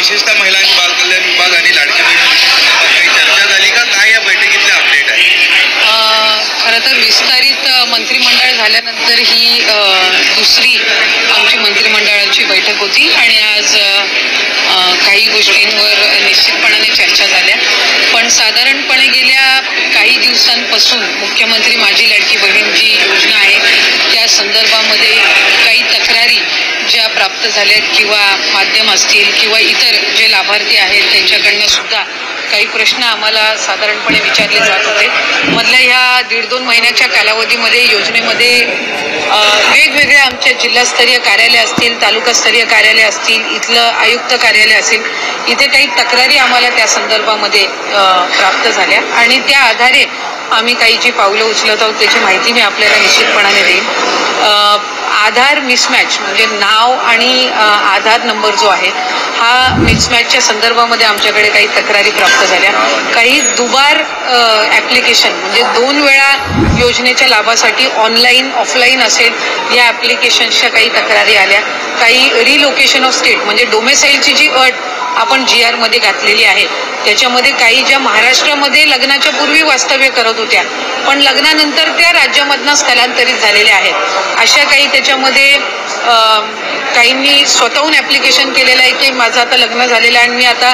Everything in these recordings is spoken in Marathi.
विशेषतः महिला आणि बालकल्याण विभाग आणि लाडकी बहीण काही चर्चा झाली का? काय या बैठकीतले अपडेट आहे? खरं तर विस्तारित मंत्रिमंडळ झाल्यानंतर ही दुसरी आमची मंत्रिमंडळाची बैठक होती आणि आज काही गोष्टींवर निश्चितपणाने चर्चा झाल्या. पण साधारणपणे गेल्या काही दिवसांपासून मुख्यमंत्री माझी लाडकी बहीण जी योजना आहे त्या संदर्भामध्ये काही तक्रारी ज्या प्राप्त झाल्यात किंवा माध्यम असतील किंवा इतर जे लाभार्थी आहेत त्यांच्याकडनं सुद्धा काही प्रश्न आम्हाला साधारणपणे विचारले जात होते. मधल्या ह्या 1.5-2 महिन्याच्या कालावधीमध्ये योजनेमध्ये वेगवेगळ्या आमच्या जिल्हास्तरीय कार्यालय असतील, तालुकास्तरीय कार्यालय असतील, इथलं आयुक्त कार्यालय असेल, इथे काही तक्रारी आम्हाला त्या संदर्भामध्ये प्राप्त झाल्या आणि त्या आधारे आम्ही काही जी पावलं उचलत आहोत त्याची माहिती मी आपल्याला निश्चितपणाने देईन. आधार मिसमॅच म्हणजे नाव आणि आधार नंबर जो आहे हा मिसमॅचच्या संदर्भामध्ये आमच्याकडे काही तक्रारी प्राप्त झाल्या. काही दुबार ॲप्लिकेशन म्हणजे 2 वेळा योजनेच्या लाभासाठी ऑनलाईन ऑफलाईन असेल या ॲप्लिकेशन्सच्या काही तक्रारी आल्या. काही रिलोकेशन ऑफ स्टेट म्हणजे डोमेसाईलची जी अट आपण GR मध्ये घातलेली आहे त्याच्यामध्ये काही ज्या महाराष्ट्रामध्ये लग्नाच्या पूर्वी वास्तव्य करत होत्या पण लग्नानंतर त्या राज्यामधनं स्थलांतरित झालेल्या आहेत अशा काही त्याच्यामध्ये काहींनी स्वतःहून ॲप्लिकेशन केलेलं आहे की माझं आता लग्न झालेलं आहे आणि मी आता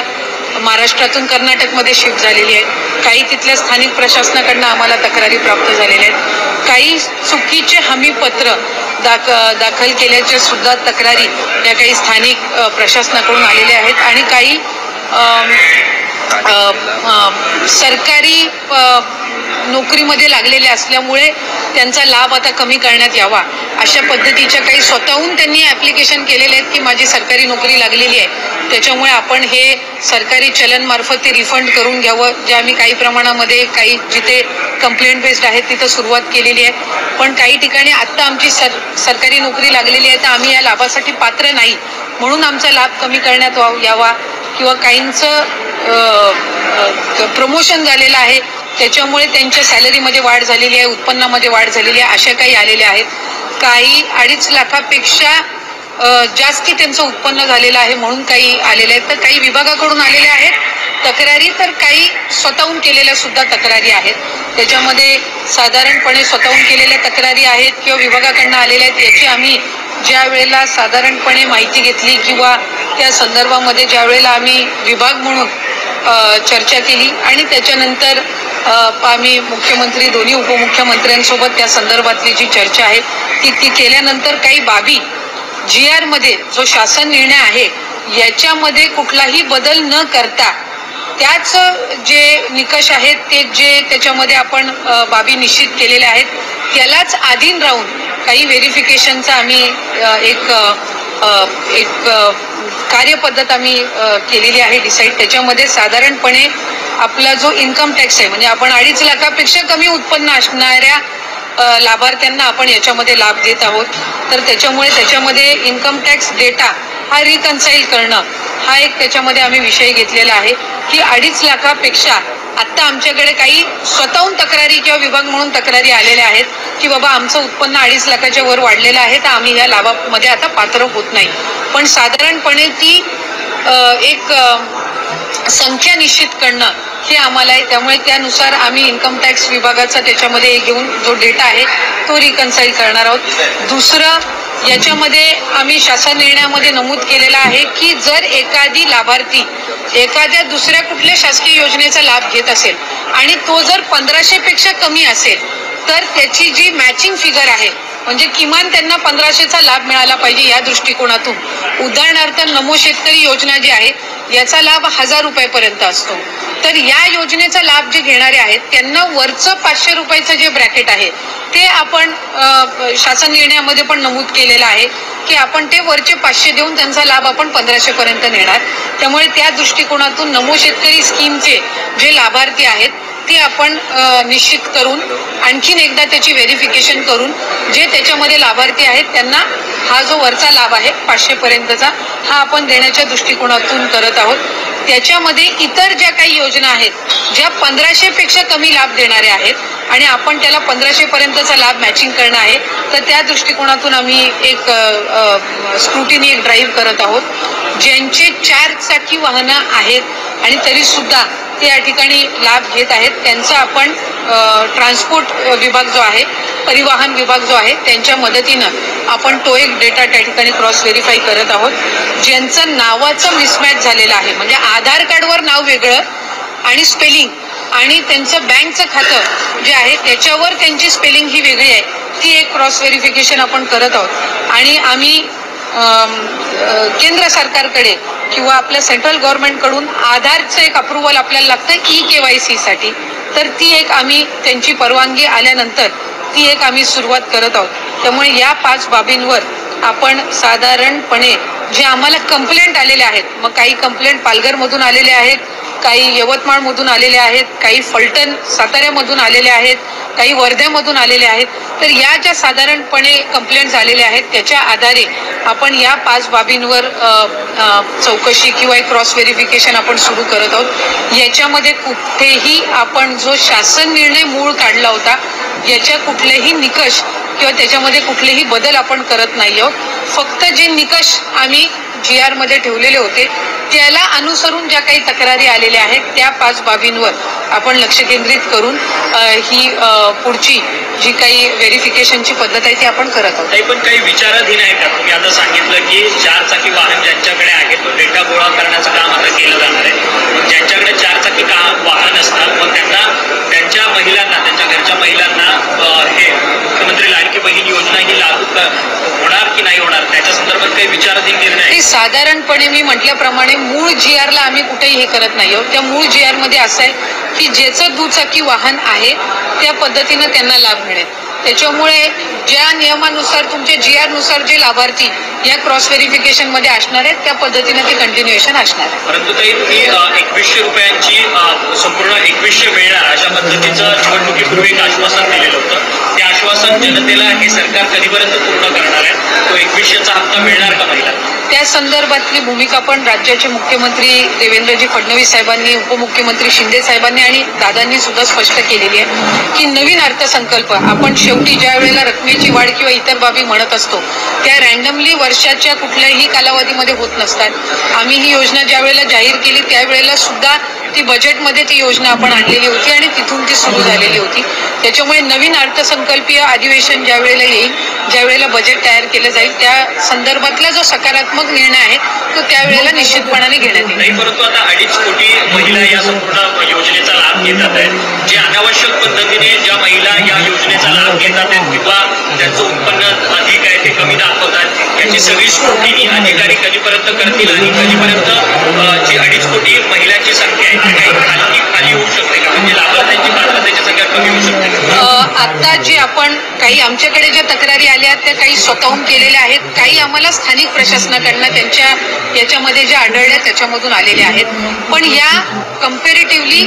महाराष्ट्रातून कर्नाटकमध्ये शिफ्ट झालेली आहे. काही तिथल्या स्थानिक प्रशासनाकडनं आम्हाला तक्रारी प्राप्त झालेल्या आहेत. काही चुकीचे हमीपत्र दाखल केल्याच्या सुद्धा तक्रारी या काही स्थानिक प्रशासनाकडून आलेल्या आहेत आणि काही सरकारी नोकरीमध्ये लागलेले असल्यामुळे त्यांचा लाभ आता कमी करण्यात यावा अशा पद्धतीच्या काही स्वतःहून त्यांनी ॲप्लिकेशन केलेले आहेत की माझी सरकारी नोकरी लागलेली आहे त्याच्यामुळे आपण हे सरकारी चलनमार्फत ते रिफंड करून घ्यावं. जे आम्ही काही प्रमाणामध्ये काही जिथे कंप्लेंट बेस्ड आहेत तिथं सुरुवात केलेली आहे. पण काही ठिकाणी आत्ता आमची सरकारी नोकरी लागलेली आहे तर आम्ही या लाभासाठी पात्र नाही म्हणून आमचा लाभ कमी करण्यात यावा किंवा काहींचं प्रमोशन झालेलं आहे त्याच्यामुळे त्यांच्या सॅलरीमध्ये वाढ झालेली आहे, उत्पन्नामध्ये वाढ झालेली आहे अशा काही आलेल्या आहेत. काही 2.5 लाखापेक्षा जास्ती त्यांचं उत्पन्न झालेलं आहे म्हणून काही आलेले आहेत. तर काही विभागाकडून आलेल्या आहेत तक्रारी तर काही स्वतःहून केलेल्या सुद्धा तक्रारी आहेत. त्याच्यामध्ये साधारणपणे स्वतःहून केलेल्या तक्रारी आहेत किंवा विभागाकडनं आलेल्या आहेत याची आम्ही ज्या वेळेला साधारणपणे माहिती घेतली किंवा त्या संदर्भामध्ये ज्या वेळेला आम्ही विभाग म्हणून चर्चा केली आणि त्याच्यानंतर आम्ही मुख्यमंत्री दोन्ही उपमुख्यमंत्र्यांसोबत त्या संदर्भातली जी चर्चा आहे ती केल्यानंतर काही बाबी GR मध्ये जो शासन निर्णय आहे याच्यामध्ये कुठलाही बदल न करता त्याच जे निकष आहेत ते जे त्याच्यामध्ये आपण बाबी निश्चित केलेल्या आहेत त्यालाच अधीन राहून काही व्हेरिफिकेशनचा आम्ही एक कार्यपद्धत आम्ही केलेली आहे डिसाईड. त्याच्यामध्ये साधारणपणे आपला जो इन्कम टॅक्स आहे म्हणजे आपण 2.5 लाखापेक्षा कमी उत्पन्न असणाऱ्या लाभार्थ्यांना आपण याच्यामध्ये लाभ देत आहोत. तर त्याच्यामध्ये इन्कम टॅक्स डेटा हा रिकन्साईल करणं हा एक त्याच्यामध्ये आम्ही विषय घेतलेला आहे की 2.5 लाखापेक्षा आत्ता आमच्याकडे काही स्वतःहून तक्रारी किंवा विभाग म्हणून तक्रारी आलेल्या आहेत की बाबा आमचं उत्पन्न 2.5 लाखाच्या वर वाढलेलं आहे तर आम्ही या लाभामध्ये आता पात्र होत नाही. पण साधारणपणे ती एक संख्या निश्चित करणं हे आम्हाला आहे. त्यामुळे त्यानुसार आम्ही इन्कम टॅक्स विभागाचा त्याच्यामध्ये घेऊन जो डेटा आहे तो रिकन्साईल करणार आहोत. दुसरं याच्यामध्ये आम्ही शासन निर्णयामध्ये नमूद केलेलं आहे की जर एखादी लाभार्थी एखाद्या दुसऱ्या कुठल्या शासकीय योजनेचा लाभ घेत असेल आणि तो जर 1500 पेक्षा कमी असेल तर त्याची जी मॅचिंग फिगर आहे म्हणजे किमान त्यांना 1500चा लाभ मिळाला पाहिजे या दृष्टिकोनातून. उदाहरणार्थ नमो शेतकरी योजना जी आहे याचा लाभ 1000 रुपयापर्यंत असतो. तर या योजनेचा लाभ जे घेणारे आहेत त्यांना वरचं 500 रुपयाचं जे ब्रॅकेट आहे ते आपण शासन निर्णयामध्ये पण नमूद केलेलं आहे की आपण ते वरचे 500 देऊन त्यांचा लाभ आपण 1500 पर्यंत नेणार. त्यामुळे त्या दृष्टिकोनातून नमो शेतकरी स्कीमचे जे लाभार्थी आहेत ते आपण निश्चित करून आणखीन एकदा त्याची व्हेरिफिकेशन करून जे त्याच्यामध्ये लाभार्थी आहेत त्यांना हा जो वरचा लाभ आहे 500 पर्यंतचा हा आपण देण्याच्या दृष्टिकोनातून करत आहोत. त्याच्यामध्ये इतर ज्या काही योजना आहेत ज्या 1500 पेक्षा कमी लाभ देणाऱ्या आहेत आणि आपण त्याला 1500 पर्यंतचा लाभ मॅचिंग करणं आहे तर त्या दृष्टिकोनातून आम्ही एक स्क्रुटिनी एक ड्राईव्ह करत आहोत. ज्यांचे 4 चाकी वाहनं आहेत आणि तरी सुद्धा ते या ठिकाणी लाभ घेत आहेत, त्यांचा आपण ट्रान्सपोर्ट विभाग जो आहे, परिवहन विभाग जो आहे, त्यांच्या मदतीनं आपण तो एक डेटा त्या ठिकाणी क्रॉस व्हेरीफाय करत आहोत. ज्यांचं नावाचं मिसमॅच झालेलं आहे, म्हणजे आधार कार्डवर नाव वेगळं आणि स्पेलिंग आणि त्यांचं बँकचं खातं जे आहे त्याच्यावर त्यांची स्पेलिंग ही वेगळी आहे, ती एक क्रॉस व्हेरिफिकेशन आपण करत आहोत. आणि आम्ही केंद्र सरकारकडे किंवा आपल्या सेंट्रल गव्हर्नमेंटकडून आधारचं एक अप्रुव्हल आपल्याला लागतं KYC साठी, तर ती एक आम्ही त्यांची परवानगी आल्यानंतर ती एक आम्ही सुरुवात करत आहोत. त्यामुळे या 5 बाबींवर आपण साधारणपणे जे आम्हाला कंप्लेंट आलेले आहेत, मग काही कंप्लेंट पालघरमधून आलेले आहेत, काही यवतमाळमधून आलेले आहेत, काही फलटण साताऱ्यामधून आलेले आहेत, काही वर्ध्यामधून आलेले आहेत, तर या ज्या साधारणपणे कंप्लेंट झालेल्या आहेत त्याच्या आधारे आपण या 5 बाबींवर चौकशी किंवा एक क्रॉस व्हेरिफिकेशन आपण सुरू करत आहोत. याच्यामध्ये कुठेही आपण जो शासन निर्णय मूळ काढला होता याच्या कुठलेही निकष किंवा त्याच्यामध्ये कुठलेही बदल आपण करत नाही आहोत. फक्त जे निकष आम्ही GR मध्ये ठेवलेले होते त्याला अनुसरून ज्या काही तक्रारी आलेल्या आहेत त्या 5 बाबींवर आपण लक्ष केंद्रित करून ही पुढची जी काही व्हेरिफिकेशनची पद्धत आहे ती आपण करत आहोत. पण काही विचाराधीन आहे का? तुम्ही आता सांगितलं की 4 चाकी वाहन ज्यांच्याकडे आहे तो डेटा गोळा करण्याचं काम आता केलं जाणार आहे. मग ज्यांच्याकडे 4 चाकी वाहन असतात मग त्यांना त्यांच्या महिलांना, त्यांच्या घरच्या महिलांना हे मुख्यमंत्री लाडकी बहीण योजना ही लागू होणार की नाही होणार त्याच्या संदर्भात काही विचाराधीन निर्णय आहे? साधारणपणे मी म्हटल्याप्रमाणे मूळ GR ला आम्ही कुठेही हे करत नाही आहोत. त्या मूळ GR मध्ये असं आहे की ज्याचं दुचाकी वाहन आहे त्या पद्धतीनं त्यांना लाभ मिळेल. त्याच्यामुळे ज्या नियमानुसार तुमच्या GR नुसार जे लाभार्थी या क्रॉस व्हेरिफिकेशन मध्ये असणार आहेत त्या पद्धतीनं ते कंटिन्युएशन असणार आहे. परंतु ताई तुम्ही 2100 रुपयांची संपूर्ण 2100 मिळणार अशा पद्धतीचं निवडणुकीपूर्वी एक आश्वासन दिलेलं होतं. ते आश्वासन जनतेला हे सरकार कधीपर्यंत पूर्ण करणार आहे? तो 2100चा हप्ता मिळणार का महिलांना? त्या संदर्भातली भूमिका पण राज्याचे मुख्यमंत्री देवेंद्रजी फडणवीस साहेबांनी, उपमुख्यमंत्री शिंदे साहेबांनी आणि दादांनी सुद्धा स्पष्ट केलेली आहे की नवीन अर्थसंकल्प आपण शेवटी ज्या वेळेला रकमेची वाढ किंवा इतर बाबी म्हणत असतो त्या रँडमली वर्षाच्या कुठल्याही कालावधीमध्ये होत नसतात. आम्ही ही योजना ज्या वेळेला जाहीर केली त्यावेळेला सुद्धा ती बजेटमध्ये ती योजना आपण आणलेली होती आणि तिथून ती सुरू झालेली होती. त्याच्यामुळे नवीन अर्थसंकल्पीय अधिवेशन ज्या वेळेला येईल, ज्या वेळेला बजेट तयार केलं जाईल त्या संदर्भातला जो सकारात्मक निर्णय आहे तो त्यावेळेला निश्चितपणाने घेण्यात येईल. नाही, परंतु आता 2.5 कोटी महिला या संपूर्ण योजनेचा लाभ घेतात आहेत. जे अनावश्यक पद्धतीने ज्या महिला या योजनेचा लाभ घेतात आहेत किंवा त्यांचं उत्पन्न अधिक आहे ते कमी दाखवतात, याची सगळी स्क्रुटिनी अधिकारी कधीपर्यंत करतील आणि कधीपर्यंत जी 2.5 कोटी महिलांची संख्या आहे ती काही खाली होऊ शकते का? म्हणजे लाभार्थ्यांची पात्रतेची संख्या कमी होऊ शकते का? आता जे आपण काही आमच्याकडे ज्या तक्रारी आल्या त्या काही स्वतःहून केलेल्या आहेत, काही आम्हाला स्थानिक प्रशासनाकडनं त्यांच्या याच्यामध्ये ज्या आढळल्या त्याच्यामधून आलेल्या आहेत. पण या कम्पॅरेटिव्हली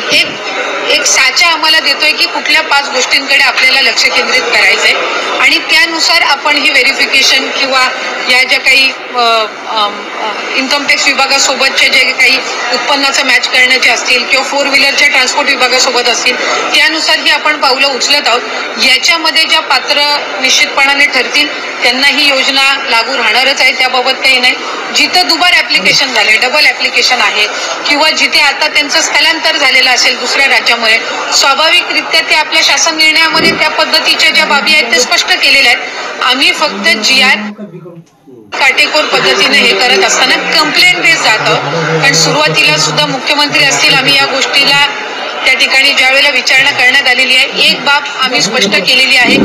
एक साचा आम्हाला देतोय की कुठल्या 5 गोष्टींकडे आपल्याला लक्ष केंद्रित करायचंय आणि त्यानुसार आपण ही व्हेरिफिकेशन किंवा या ज्या काही इन्कम टॅक्स विभागासोबतचे जे काही उत्पन्नाचं मॅच करण्याचे असतील किंवा 4 व्हीलरच्या ट्रान्सपोर्ट विभागासोबत असतील त्यानुसार ही आपण पावलं उचलत आहोत. याच्यामध्ये ज्या पात्र निश्चितपणाने ठरतील त्यांना ही योजना लागू राहणारच आहे, त्याबाबत काही नाही. जिथं दुबार ऍप्लिकेशन झाले, डबल ऍप्लिकेशन आहे किंवा जिथे आता त्यांचं स्थलांतर झालेलं असेल दुसऱ्या राज्यामध्ये, स्वाभाविकरित्या ते आपल्या शासन निर्णयामध्ये त्या पद्धतीच्या ज्या बाबी आहेत ते स्पष्ट केलेल्या आहेत. आम्ही फक्त GR काटेकोर पद्धतीने हे करत असताना कंप्लेंट बेस जात आहोत. कारण सुरुवातीला सुद्धा मुख्यमंत्री असतील आम्ही या गोष्टीला त्या ठिकाणी ज्या वेळेला विचारणा करण्यात आलेली आहे एक बाब आम्ही स्पष्ट केलेली आहे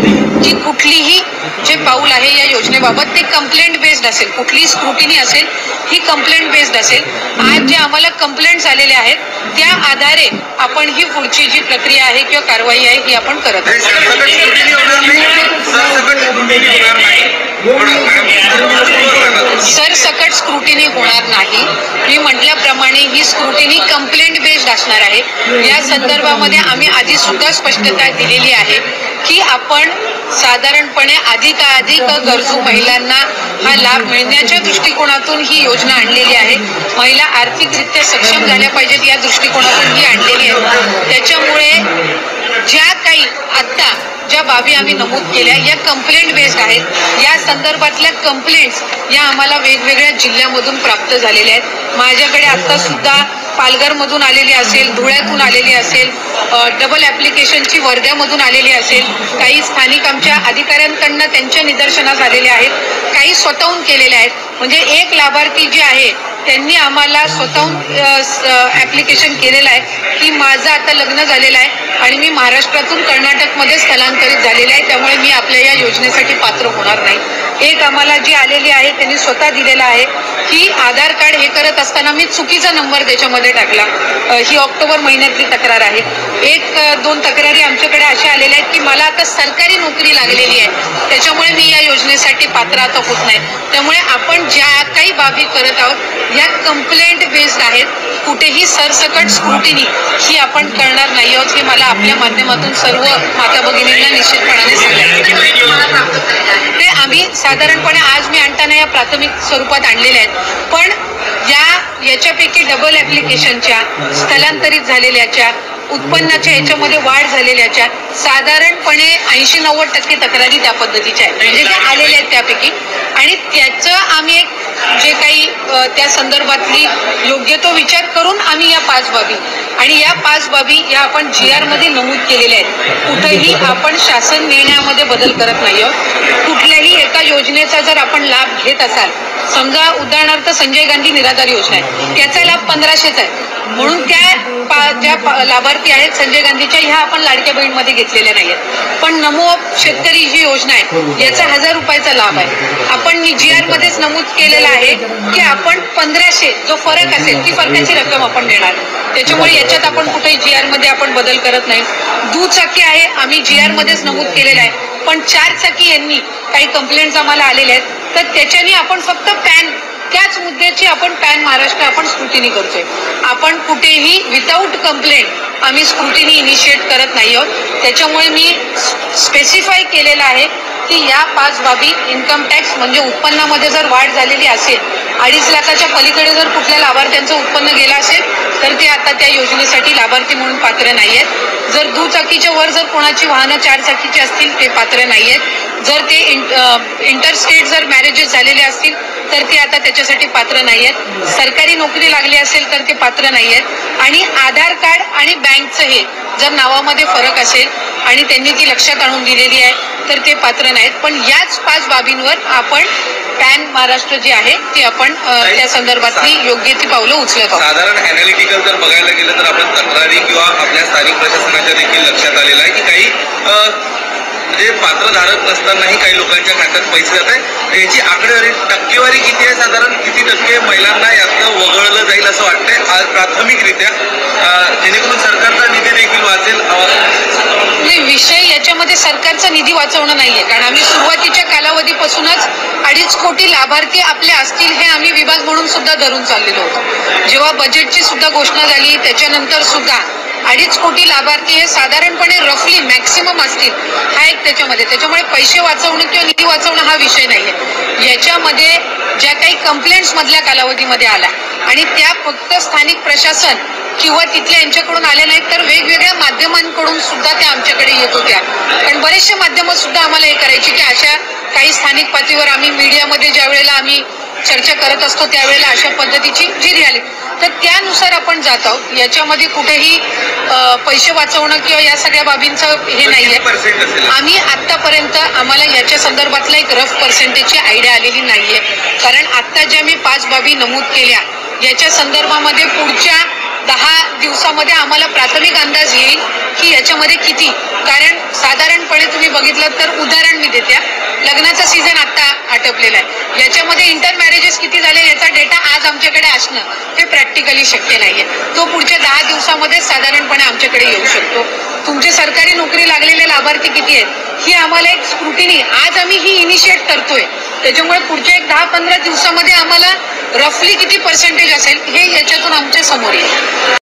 की कुठलीही जे पाऊल आहे या योजनेबाबत ते कंप्लेंट बेस्ड असेल, कुठलीही स्क्रुटिनी असेल ही कंप्लेंट बेस्ड असेल. आज जे आम्हाला कंप्लेंट्स आलेल्या आहेत त्या आधारे आपण ही पुढची जी प्रक्रिया आहे किंवा कारवाई आहे ही आपण करत आहोत. सरसकट स्क्रुटिनी होणार नाही. मी म्हटल्याप्रमाणे ही स्क्रुटिनी कंप्लेंट बेस्ड असणार आहे. या संदर्भामध्ये आम्ही आधी सुद्धा स्पष्टता दिलेली आहे की आपण साधारणपणे अधिकाधिक गरजू महिलांना हा लाभ मिळण्याच्या दृष्टिकोनातून ही योजना आणलेली आहे. महिला आर्थिकरित्या सक्षम झाल्या पाहिजेत या दृष्टिकोनातून ही आणलेली आहे. त्याच्यामुळे ज्या काही आत्ता ज्या बाबी आम्ही नमूद केल्या या कंप्लेंट बेस्ड आहेत. या संदर्भातल्या कंप्लेंट्स या आम्हाला वेगवेगळ्या जिल्ह्यामधून प्राप्त झालेल्या आहेत. माझ्याकडे आता सुद्धा पालघरमधून आलेली असेल, धुळ्यातून आलेली असेल, डबल ॲप्लिकेशनची वर्ध्यामधून आलेली असेल, काही स्थानिक आमच्या अधिकाऱ्यांकडनं त्यांच्या निदर्शनास आलेले आहेत, काही स्वतःहून केलेले आहेत. म्हणजे एक लाभार्थी जे आहे त्यांनी आम्हाला स्वतःहून ॲप्लिकेशन केलेलं आहे की माझं आता लग्न झालेलं आहे आणि मी महाराष्ट्रातून कर्नाटकमध्ये स्थलांतरित झालेले आहे, त्यामुळे मी आपल्या या योजनेसाठी पात्र होणार नाही. एक आम्हाला जी आलेली आहे त्यांनी स्वतः दिलेला आहे की आधार कार्ड हे करत असताना मी चुकीचा नंबर त्याच्यामध्ये टाकला. ही ऑक्टोबर महिन्यातली तक्रार आहे. एक दोन तक्रारी आमच्याकडे अशा आलेल्या आहेत की मला आता सरकारी नोकरी लागलेली आहे, त्याच्यामुळे मी या योजनेसाठी पात्र आता होत नाही. त्यामुळे आपण ज्या काही बाबी करत आहोत या कंप्लेंट बेस्ड आहेत. कुठेही सरसकट स्क्रुटिनी ही आपण करणार नाही आहोत, हे मला आपल्या माध्यमातून सर्व माता भगिनींना निश्चितपणाने सांगायचं. ते आम्ही साधारणपणे आज मी आणताना या प्राथमिक स्वरूपात आणलेल्या आहेत, पण याच्यापैकी डबल ॲप्लिकेशनच्या, स्थलांतरित झालेल्याच्या, उत्पन्नाच्या याच्यामध्ये वाढ झालेल्याच्या साधारणपणे 80-90% तक्रारी त्या पद्धतीच्या आहेत, म्हणजे ज्या आलेल्या आहेत त्यापैकी. आणि त्याचं आम्ही एक जे काही त्या संदर्भातली योग्य तो विचार करून आम्ही या 5 बाबी आणि या 5 बाबी या आपण GR मध्ये नमूद केलेल्या आहेत. कुठेही आपण शासन निर्णयामध्ये बदल करत नाही आहोत. कुठल्याही एका योजनेचा जर आपण लाभ घेत असाल, समजा उदाहरणार्थ संजय गांधी निराधार योजना आहे, त्याचा लाभ 1500चा आहे, म्हणून ज्या लाभार्थी आहेत संजय गांधीच्या ह्या आपण लाडक्या बहीणमध्ये घेतलेल्या नाहीयेत. पण नमो शेतकरी ही योजना आहे याचा 1000 रुपयाचा लाभ आहे. आपण GR मध्येच नमूद केलेलं आहे की आपण 1500 जो फरक असेल ती फरकाची रक्कम आपण देणार. त्याच्यामुळे याच्यात आपण कुठेही GR मध्ये आपण बदल करत नाही. दुचाकी आहे आम्ही GR मध्येच नमूद केलेलं आहे, पण 4 चाकी यांनी काही कंप्लेंट्स आम्हाला आलेल्या आहेत, तर त्याच्याने आपण फक्त पॅन त्याच मुद्द्याची आपण पॅन महाराष्ट्र आपण स्क्रुटिनी करतोय. आपण कुठेही विदाऊट कंप्लेंट आम्ही स्क्रुटिनी इनिशिएट करत नाही आहोत. त्याच्यामुळे मी स्पेसिफाय केलेलं आहे की या 5 बाबी इन्कम टॅक्स म्हणजे उत्पन्नामध्ये जर वाढ झालेली असेल, 2.5 लाखाच्या पलीकडे जर कुठल्या लाभार्थ्यांचं उत्पन्न गेलं असेल तर ते आता त्या योजनेसाठी लाभार्थी म्हणून पात्र नाही आहेत. जर दुचाकीच्या वर जर कोणाची वाहनं 4 चाकीची असतील ते पात्र नाही आहेत. जर ते इंटरस्टेट जर मॅरेजेस झालेले असतील तर ते आता त्याच्यासाठी पात्र नाही आहेत. सरकारी नोकरी लागली असेल तर ते पात्र नाही आहेत. आणि आधार कार्ड आणि बँकचं हे जर नावामध्ये फरक असेल आणि त्यांनी ती लक्षात आणून दिलेली आहे तर ते पात्र नाहीत. पण याच 5 बाबींवर आपण पॅन महाराष्ट्र जे आहे ते आपण त्या संदर्भातली योग्य ती पावलं उचलत आहोत. साधारण अॅनालिटिकल जर बघायला गेलं तर आपण तक्रारी किंवा आपल्या स्थानिक प्रशासनाच्या देखील लक्षात आलेलं आहे की काही म्हणजे पात्रधारक नसतानाही काही लोकांच्या खात्यात पैसे जात आहे. याची आकडेवारी टक्केवारी किती आहे, साधारण किती टक्के महिलांना यातनं वगळलं जाईल असं वाटतंय प्राथमिकरित्या, जेणेकरून सरकारचा निधी देखील वाचेल? नाही, विषय याच्यामध्ये सरकारचा निधी वाचवणं नाहीये, कारण आम्ही सुरुवातीच्या कालावधीपासूनच 2.5 कोटी लाभार्थी आपले असतील हे आम्ही विभाग म्हणून सुद्धा धरून चाललेलो होतो. जेव्हा बजेटची सुद्धा घोषणा झाली त्याच्यानंतर सुद्धा 2.5 कोटी लाभार्थी हे साधारणपणे रफली मॅक्सिमम असतील हा एक त्याच्यामुळे पैसे वाचवणं किंवा निधी वाचवणं हा विषय नाहीये. याच्यामध्ये ज्या काही कंप्लेंट्स मधल्या कालावधीमध्ये आल्या आणि त्या फक्त स्थानिक प्रशासन किंवा तिथल्या यांच्याकडून आल्या नाहीत तर वेगवेगळ्या माध्यमांकडून सुद्धा त्या आमच्याकडे येत होत्या. कारण बरेचसे माध्यमं सुद्धा आम्हाला हे करायची की अशा काही स्थानिक पातळीवर आम्ही मीडियामध्ये ज्या वेळेला आम्ही चर्चा करत असतो त्यावेळेला अशा पद्धतीची जी रियालिटी, तर त्यानुसार आपण जात आहोत. याच्यामध्ये कुठेही पैसे वाचवणं किंवा या सगळ्या बाबींचं हे नाहीये. आम्ही आतापर्यंत आम्हाला याच्या संदर्भातला एक रफ पर्सेंटेजची आयडिया आलेली नाहीये, कारण आता ज्या मी 5 बाबी नमूद केल्या याच्या संदर्भामध्ये पुढच्या 10 दिवसामध्ये आम्हाला प्राथमिक अंदाज येईल की याच्यामध्ये किती. कारण साधारणपणे तुम्ही बघितलं तर उदाहरण मी देते, लग्नाचा सीझन आता आटपलेला आहे, याच्यामध्ये इंटर मॅरेजेस किती झाले याचा डेटा आज आमच्याकडे असणं हे प्रॅक्टिकली शक्य नाहीये. तो पुढच्या 10 दिवसामध्ये साधारणपणे आमच्याकडे येऊ शकतो. तुमचे सरकारी नोकरी लागलेले लाभार्थी किती आहेत ही आम्हाला एक स्क्रुटिनी आज आम्ही ही इनिशिएट करतोय. त्याच्यामुळे पुढच्या एक 10-15 दिवसामध्ये आम्हाला रफली किती पर्सेंटेज असेल हे याच्यातून आमच्या समोर येईल.